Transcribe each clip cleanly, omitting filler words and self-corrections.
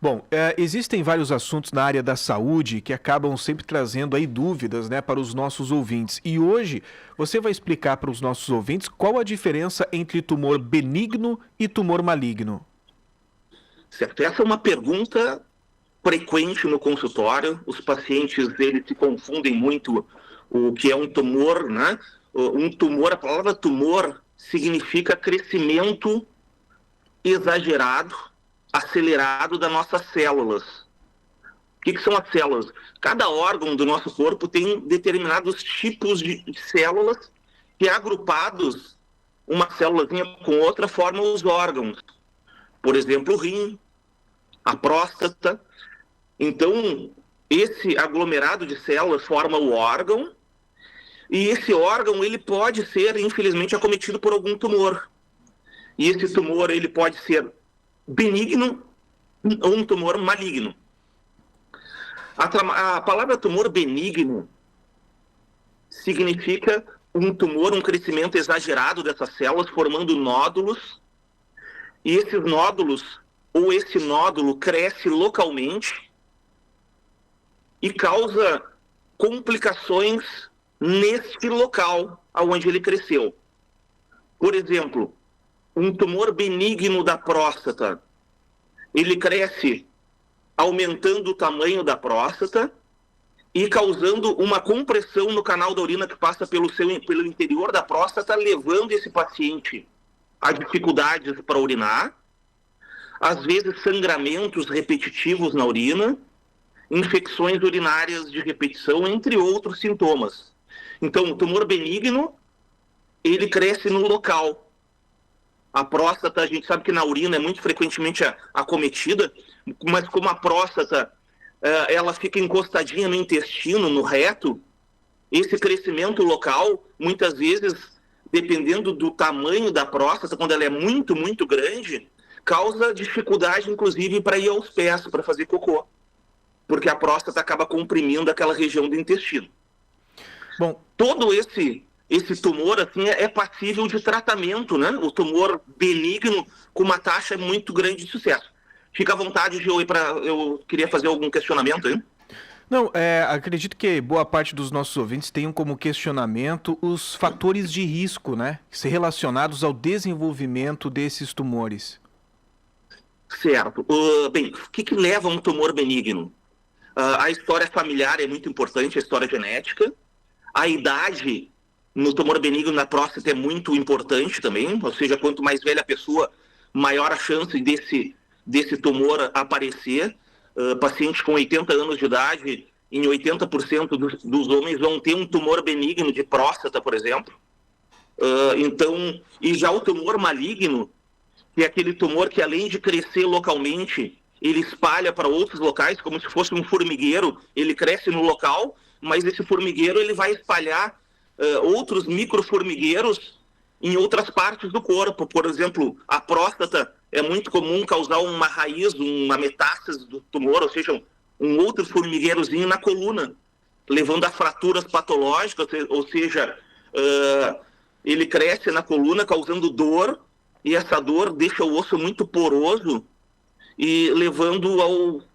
Bom, existem vários assuntos na área da saúde que acabam sempre trazendo aí dúvidas, né, para os nossos ouvintes. E hoje você vai explicar para os nossos ouvintes qual a diferença entre tumor benigno e tumor maligno. Certo? Essa é uma pergunta frequente no consultório. Os pacientes, eles se confundem muito o que é um tumor, né? Um tumor, a palavra tumor significa crescimento exagerado, acelerado das nossas células. O que são as células? Cada órgão do nosso corpo tem determinados tipos de células que, agrupados, uma célulazinha com outra, formam os órgãos. Por exemplo, o rim, a próstata. Então, esse aglomerado de células forma o órgão, e esse órgão ele pode ser, infelizmente, acometido por algum tumor. E esse tumor ele pode ser benigno ou um tumor maligno. A palavra tumor benigno significa um tumor, um crescimento exagerado dessas células, formando nódulos, e esses nódulos, ou esse nódulo, cresce localmente e causa complicações nesse local onde ele cresceu. Por exemplo, um tumor benigno da próstata, ele cresce aumentando o tamanho da próstata e causando uma compressão no canal da urina que passa pelo interior da próstata, levando esse paciente a dificuldades para urinar, às vezes sangramentos repetitivos na urina, infecções urinárias de repetição, entre outros sintomas. Então, o tumor benigno, ele cresce no local. A próstata, a gente sabe que na urina é muito frequentemente acometida, mas como a próstata ela fica encostadinha no intestino, no reto, esse crescimento local, muitas vezes, dependendo do tamanho da próstata, quando ela é muito, muito grande, causa dificuldade, inclusive, para ir aos pés, para fazer cocô, porque a próstata acaba comprimindo aquela região do intestino. Bom, todo esse tumor assim, é passível de tratamento, né? O tumor benigno com uma taxa muito grande de sucesso. Fica à vontade, Gil, eu queria fazer algum questionamento aí. Não, acredito que boa parte dos nossos ouvintes tenham como questionamento os fatores de risco, né? Relacionados ao desenvolvimento desses tumores. Certo. Bem, o que leva a um tumor benigno? A história familiar é muito importante, a história genética. A idade no tumor benigno na próstata é muito importante também, ou seja, quanto mais velha a pessoa, maior a chance desse tumor aparecer. Pacientes com 80 anos de idade, em 80% dos homens vão ter um tumor benigno de próstata, por exemplo. Então, e já o tumor maligno, que é aquele tumor que, além de crescer localmente, ele espalha para outros locais, como se fosse um formigueiro. Ele cresce no local, mas esse formigueiro ele vai espalhar outros microformigueiros em outras partes do corpo. Por exemplo, a próstata é muito comum causar uma raiz, uma metástase do tumor, ou seja, um outro formigueirozinho na coluna, levando a fraturas patológicas, ou seja, ele cresce na coluna causando dor, e essa dor deixa o osso muito poroso e levando,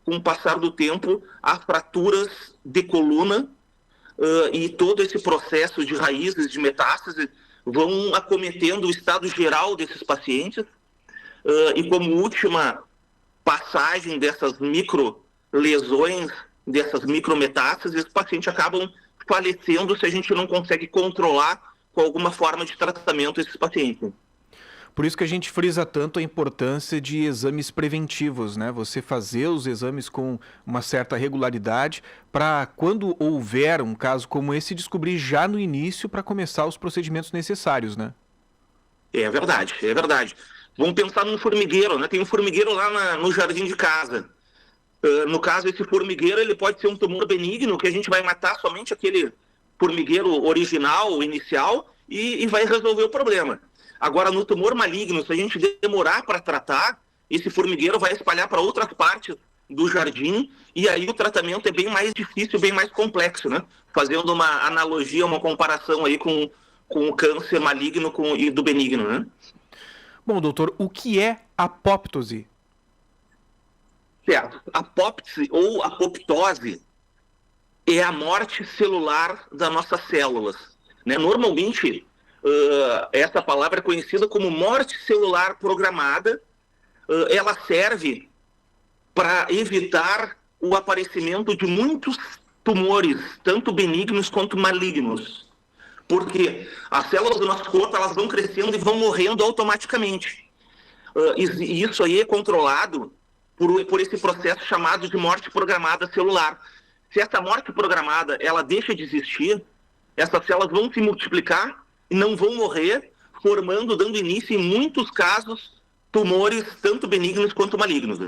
com o passar do tempo, a fraturas de coluna, e todo esse processo de raízes, de metástase, vão acometendo o estado geral desses pacientes, e como última passagem dessas microlesões, dessas micrometástases, os pacientes acabam falecendo se a gente não consegue controlar com alguma forma de tratamento esses pacientes. Por isso que a gente frisa tanto a importância de exames preventivos, né? Você fazer os exames com uma certa regularidade para, quando houver um caso como esse, descobrir já no início para começar os procedimentos necessários, né? É verdade, é verdade. Vamos pensar num formigueiro, né? Tem um formigueiro lá no jardim de casa. No caso, esse formigueiro ele pode ser um tumor benigno, que a gente vai matar somente aquele formigueiro original, inicial, e vai resolver o problema. Agora, no tumor maligno, se a gente demorar para tratar, esse formigueiro vai espalhar para outras partes do jardim, e aí o tratamento é bem mais difícil, bem mais complexo, né? Fazendo uma analogia, uma comparação aí com o câncer maligno e do benigno, né? Bom, doutor, o que é apóptose? Certo. apoptose ou apoptose é a morte celular das nossas células, né? Normalmente, essa palavra é conhecida como morte celular programada. Ela serve para evitar o aparecimento de muitos tumores, tanto benignos quanto malignos. Porque as células do nosso corpo, elas vão crescendo e vão morrendo automaticamente. E isso aí é controlado por esse processo chamado de morte programada celular. Se essa morte programada ela deixa de existir, essas células vão se multiplicar e não vão morrer, dando início, em muitos casos, tumores tanto benignos quanto malignos.